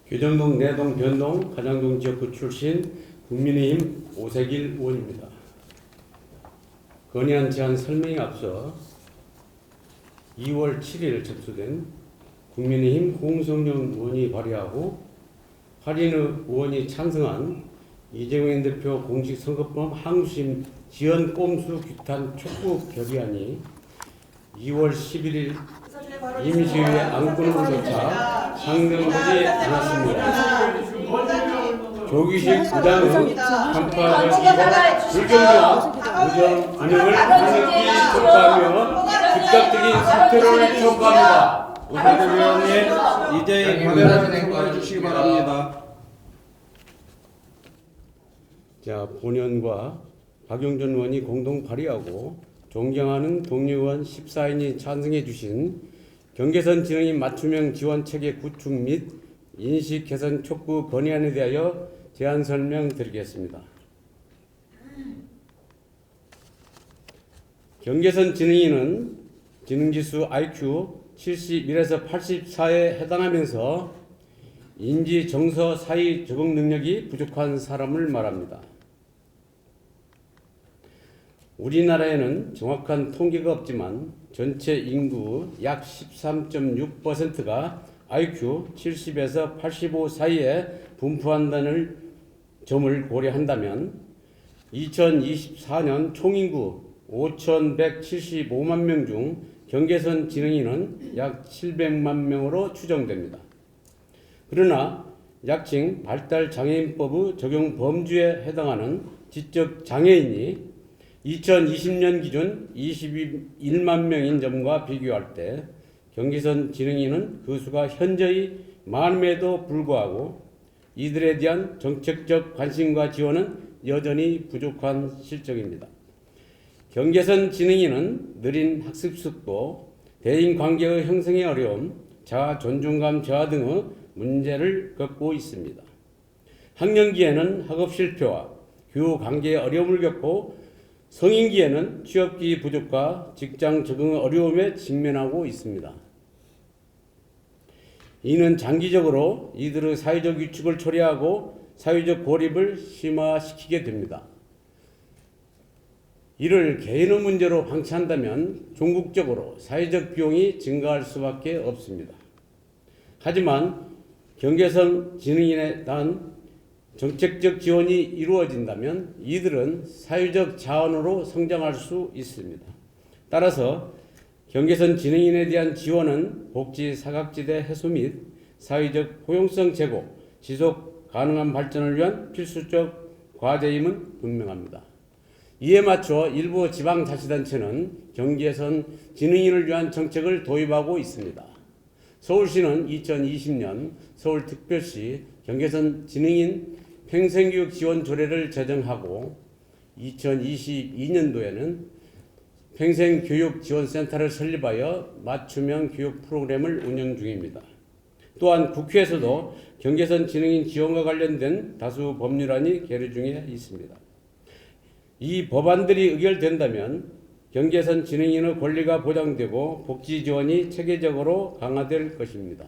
교정동, 내동, 변동, 가장동 지역구 출신 국민의힘 오세길 의원입니다. 건의안 제안 설명에 앞서 2월 7일 접수된 국민의힘 홍성영 의원이 발의하고 할인의 의원이 찬성한 이재명 대표 공식 선거법 항소심 지연 꼼수 규탄 촉구 결의안이 2월 11일 임시회의 안건으로 조차 상정되지 않았습니다. 조기식 부당의 편파적이고 불경과 무정 운영을 강력히 촉구하며 즉각적인 사퇴를 촉구합니다. 오세길 의원님 이제 카메라 진행해 주시기 바랍니다. 자, 본연과 박용준 의원이 공동 발의하고 존경하는 동료 의원 14인이 찬성해 주신 경계선 진흥인 맞춤형 지원 체계 구축 및 인식 개선 촉구 건의안에 대하여 제안 설명 드리겠습니다. 경계선 진흥인은 지능지수 IQ 71에서 84에 해당하면서 인지 정서 사회 적응 능력이 부족한 사람을 말합니다. 우리나라에는 정확한 통계가 없지만 전체 인구 약 13.6%가 IQ 70에서 85 사이에 분포한다는 점을 고려한다면 2024년 총인구 5,175만 명 중 경계선 지능인은 약 700만 명으로 추정됩니다. 그러나 약칭 발달장애인법의 적용 범주에 해당하는 지적 장애인이 2020년 기준 21만 명인 점과 비교할 때 경계선 지능인은 그 수가 현저히 많음에도 불구하고 이들에 대한 정책적 관심과 지원은 여전히 부족한 실정입니다. 경계선 지능인은 느린 학습 속도, 대인관계의 형성의 어려움, 자아 존중감 저하 등의 문제를 겪고 있습니다. 학령기에는 학업 실패와 교우 관계의 어려움을 겪고 성인기에는 취업기회 부족과 직장 적응 어려움에 직면하고 있습니다. 이는 장기적으로 이들의 사회적 위축을 초래하고 사회적 고립을 심화시키게 됩니다. 이를 개인의 문제로 방치한다면 종국적으로 사회적 비용이 증가할 수밖에 없습니다. 하지만 경계선 지능인에 대한 정책적 지원이 이루어진다면 이들은 사회적 자원으로 성장할 수 있습니다. 따라서 경계선 지능인에 대한 지원은 복지 사각지대 해소 및 사회적 포용성 제고, 지속 가능한 발전을 위한 필수적 과제임은 분명합니다. 이에 맞춰 일부 지방자치단체는 경계선 지능인을 위한 정책을 도입하고 있습니다. 서울시는 2020년 서울특별시 경계선 지능인 평생교육 지원 조례를 제정하고 2022년도에는 평생교육지원센터를 설립하여 맞춤형 교육 프로그램을 운영 중입니다. 또한 국회에서도 경계선 지능인 지원과 관련된 다수 법률안이 계류 중에 있습니다. 이 법안들이 의결된다면 경계선 지능인의 권리가 보장되고 복지 지원이 체계적으로 강화될 것입니다.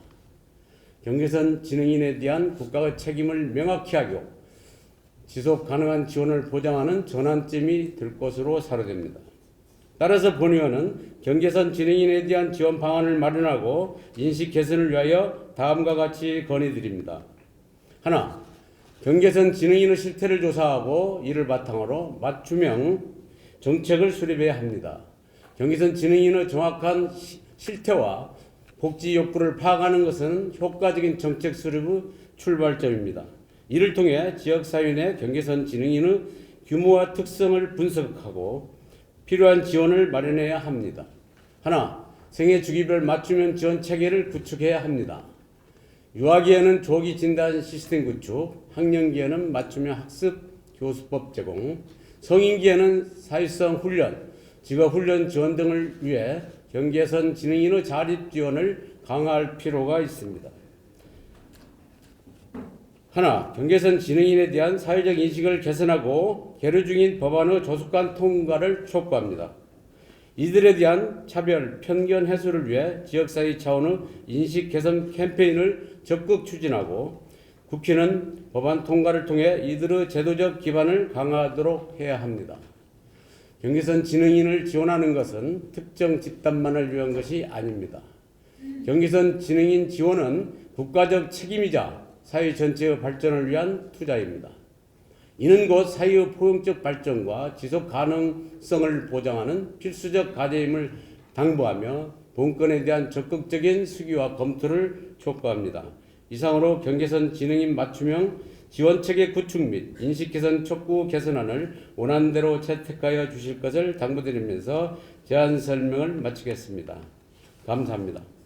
경계선 지능인에 대한 국가의 책임을 명확히 하고 지속 가능한 지원을 보장하는 전환점이 될 것으로 사료됩니다. 따라서 본 의원은 경계선 지능인에 대한 지원 방안을 마련하고 인식 개선을 위하여 다음과 같이 건의드립니다. 하나, 경계선 지능인의 실태를 조사하고 이를 바탕으로 맞춤형 정책을 수립해야 합니다. 경계선 지능인의 정확한 실태와 복지 욕구를 파악하는 것은 효과적인 정책 수립의 출발점입니다. 이를 통해 지역사회 내 경계선 지능인의 규모와 특성을 분석하고 필요한 지원을 마련해야 합니다. 하나, 생애 주기별 맞춤형 지원 체계를 구축해야 합니다. 유아기에는 조기 진단 시스템 구축, 학령기에는 맞춤형 학습 교수법 제공, 성인기에는 사회성 훈련, 직업훈련 지원 등을 위해 경계선 지능인의 자립 지원을 강화할 필요가 있습니다. 하나, 경계선 지능인에 대한 사회적 인식을 개선하고 계류 중인 법안의 조속한 통과를 촉구합니다. 이들에 대한 차별, 편견 해소를 위해 지역사회 차원의 인식 개선 캠페인을 적극 추진하고 국회는 법안 통과를 통해 이들의 제도적 기반을 강화하도록 해야 합니다. 경계선 진흥인을 지원하는 것은 특정 집단만을 위한 것이 아닙니다. 경계선 진흥인 지원은 국가적 책임이자 사회 전체의 발전을 위한 투자입니다. 이는 곧 사회의 포용적 발전과 지속 가능성을 보장하는 필수적 과제임을 당부하며 본건에 대한 적극적인 수기와 검토를 촉구합니다. 이상으로 경계선 진흥인 맞춤형 지원체계 구축 및 인식 개선 촉구 개선안을 원안대로 채택하여 주실 것을 당부드리면서 제안 설명을 마치겠습니다. 감사합니다.